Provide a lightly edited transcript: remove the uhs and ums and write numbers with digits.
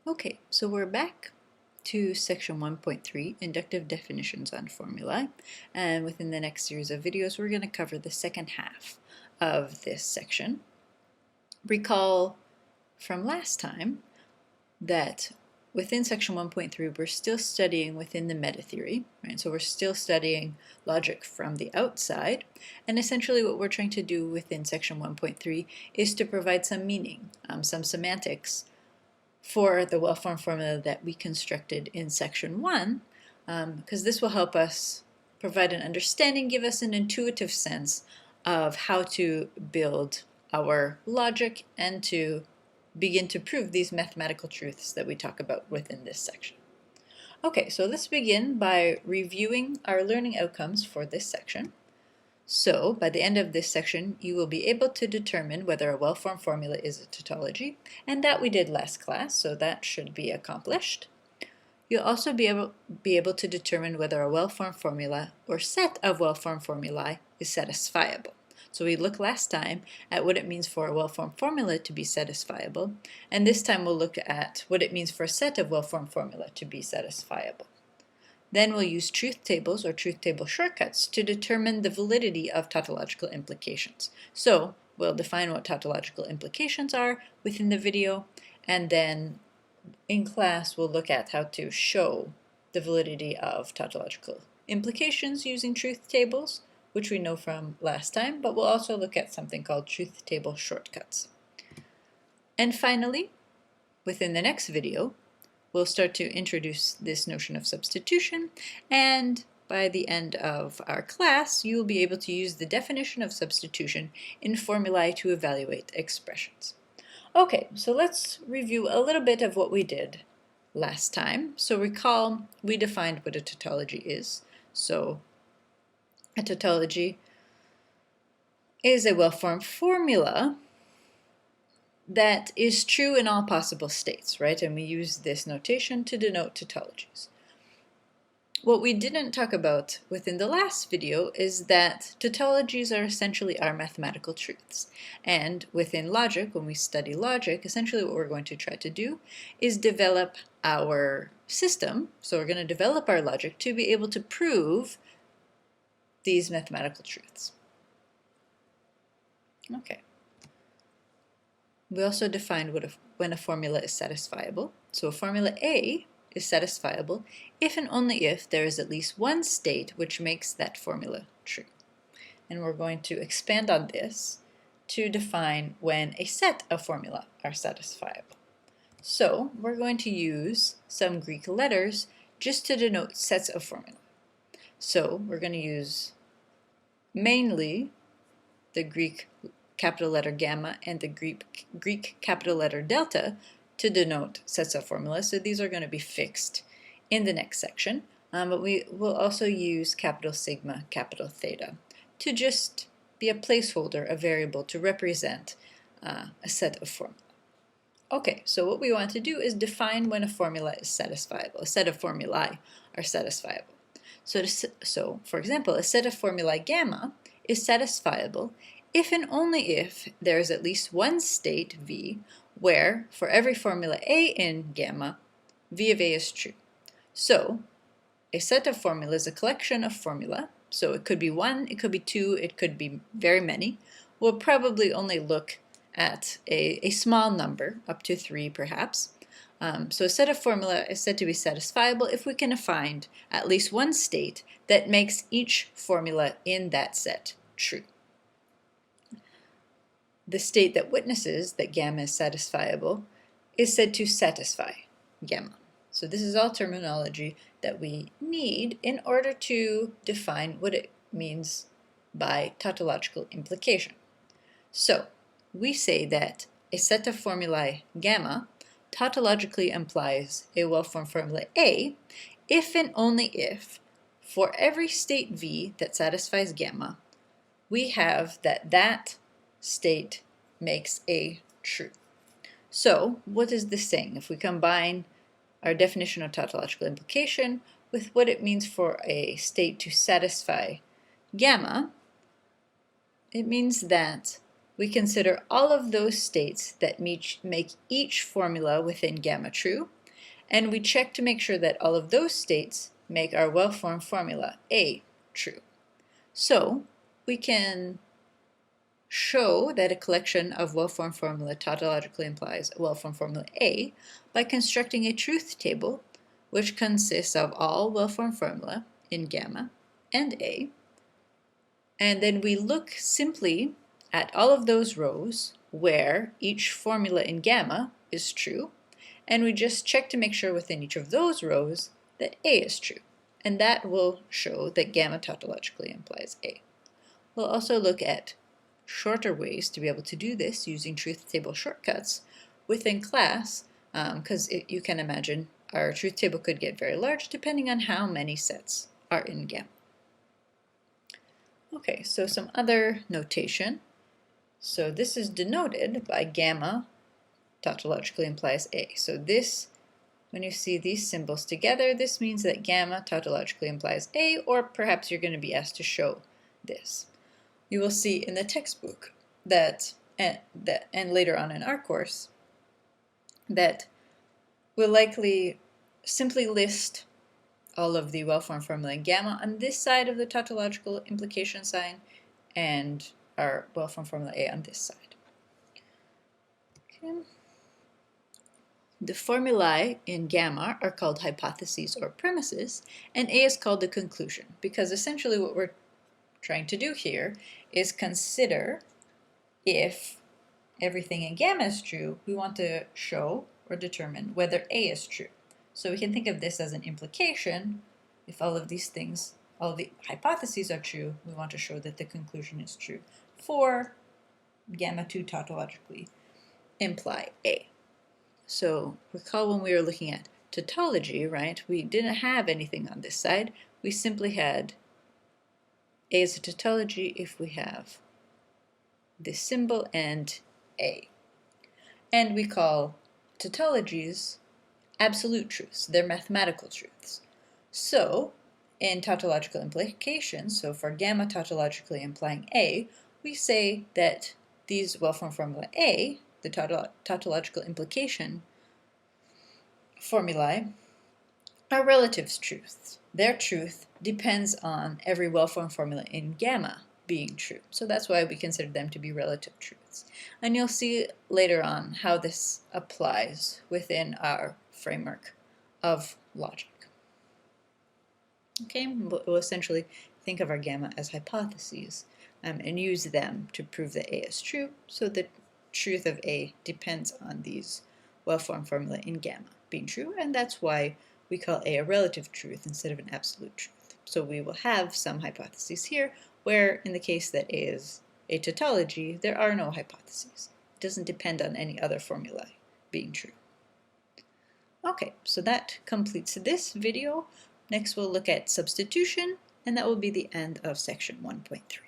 Okay, so we're back to section 1.3, inductive definitions on formulae, and within the next series of videos we're going to cover the second half of this section. Recall from last time that within section 1.3 we're still studying within the meta theory, right? So we're still studying logic from the outside, and essentially what we're trying to do within section 1.3 is to provide some meaning, some semantics for the well-formed formula that we constructed in section 1, because this will help us provide an understanding, give us an intuitive sense of how to build our logic and to begin to prove these mathematical truths that we talk about within this section. Okay, so let's begin by reviewing our learning outcomes for this section. So, by the end of this section, you will be able to determine whether a well-formed formula is a tautology, and that we did last class, so that should be accomplished. You'll also be able to determine whether a well-formed formula or set of well-formed formulae is satisfiable. So we looked last time at what it means for a well-formed formula to be satisfiable, and this time we'll look at what it means for a set of well-formed formula to be satisfiable. Then we'll use truth tables or truth table shortcuts to determine the validity of tautological implications. So we'll define what tautological implications are within the video, and then in class we'll look at how to show the validity of tautological implications using truth tables, which we know from last time, but we'll also look at something called truth table shortcuts. And finally, within the next video, we'll start to introduce this notion of substitution, and by the end of our class, you will be able to use the definition of substitution in formulae to evaluate expressions. Okay, so let's review a little bit of what we did last time. So recall, we defined what a tautology is. So a tautology is a well-formed formula that is true in all possible states, right? And we use this notation to denote tautologies. What we didn't talk about within the last video is that tautologies are essentially our mathematical truths. And within logic, when we study logic, essentially what we're going to try to do is develop our system. So we're going to develop our logic to be able to prove these mathematical truths. Okay. We also defined when a formula is satisfiable. So a formula A is satisfiable if and only if there is at least one state which makes that formula true. And we're going to expand on this to define when a set of formulae are satisfiable. So we're going to use some Greek letters just to denote sets of formulae. So we're going to use mainly the Greek capital letter gamma and the Greek capital letter delta to denote sets of formulas. So these are going to be fixed in the next section, but we will also use capital sigma, capital theta to just be a placeholder, a variable to represent a set of formulae. Okay, so what we want to do is define when a formula is satisfiable. A set of formulae are satisfiable. So for example, a set of formulae gamma is satisfiable if and only if there is at least one state V where, for every formula A in gamma, V of A is true. So a set of formulas is a collection of formula. So it could be one, it could be two, it could be very many. We'll probably only look at a small number, up to 3 perhaps. So a set of formula is said to be satisfiable if we can find at least one state that makes each formula in that set true. The state that witnesses that gamma is satisfiable is said to satisfy gamma. So this is all terminology that we need in order to define what it means by tautological implication. So we say that a set of formulae gamma tautologically implies a well-formed formula A if and only if, for every state V that satisfies gamma, we have that state makes A true. So what is this saying? If we combine our definition of tautological implication with what it means for a state to satisfy gamma, it means that we consider all of those states that make each formula within gamma true, And we check to make sure that all of those states make our well-formed formula A true. So we can show that a collection of well-formed formula tautologically implies a well-formed formula A by constructing a truth table which consists of all well-formed formula in gamma and A. And then we look simply at all of those rows where each formula in gamma is true, and we just check to make sure within each of those rows that A is true. And that will show that gamma tautologically implies A. We'll also look at shorter ways to be able to do this using truth table shortcuts within class, because you can imagine our truth table could get very large depending on how many sets are in gamma. Okay, so some other notation. So this is denoted by gamma tautologically implies A. So this, when you see these symbols together, this means that gamma tautologically implies A, or perhaps you're going to be asked to show this. You will see in the textbook that, and later on in our course, that we'll likely simply list all of the well-formed formula in gamma on this side of the tautological implication sign, and our well-formed formula A on this side. Okay. The formulae in gamma are called hypotheses or premises, and A is called the conclusion, because essentially what we're trying to do here is consider if everything in gamma is true, we want to show or determine whether A is true. So we can think of this as an implication. If all of these things, all of the hypotheses are true, we want to show that the conclusion is true for gamma to tautologically imply A. So recall when we were looking at tautology, right? We didn't have anything on this side. We simply had A is a tautology if we have this symbol and A. And we call tautologies absolute truths. They're mathematical truths. So in tautological implications, so for gamma tautologically implying A, we say that these well-formed formula A, the tautological implication formulae, are relative truths. Their truth depends on every well-formed formula in gamma being true. So that's why we consider them to be relative truths. And you'll see later on how this applies within our framework of logic. Okay, we'll essentially think of our gamma as hypotheses and use them to prove that A is true. So the truth of A depends on these well-formed formula in gamma being true, and that's why we call A a relative truth instead of an absolute truth. So we will have some hypotheses here, where in the case that A is a tautology, there are no hypotheses. It doesn't depend on any other formulae being true. Okay, so that completes this video. Next we'll look at substitution, and that will be the end of section 1.3.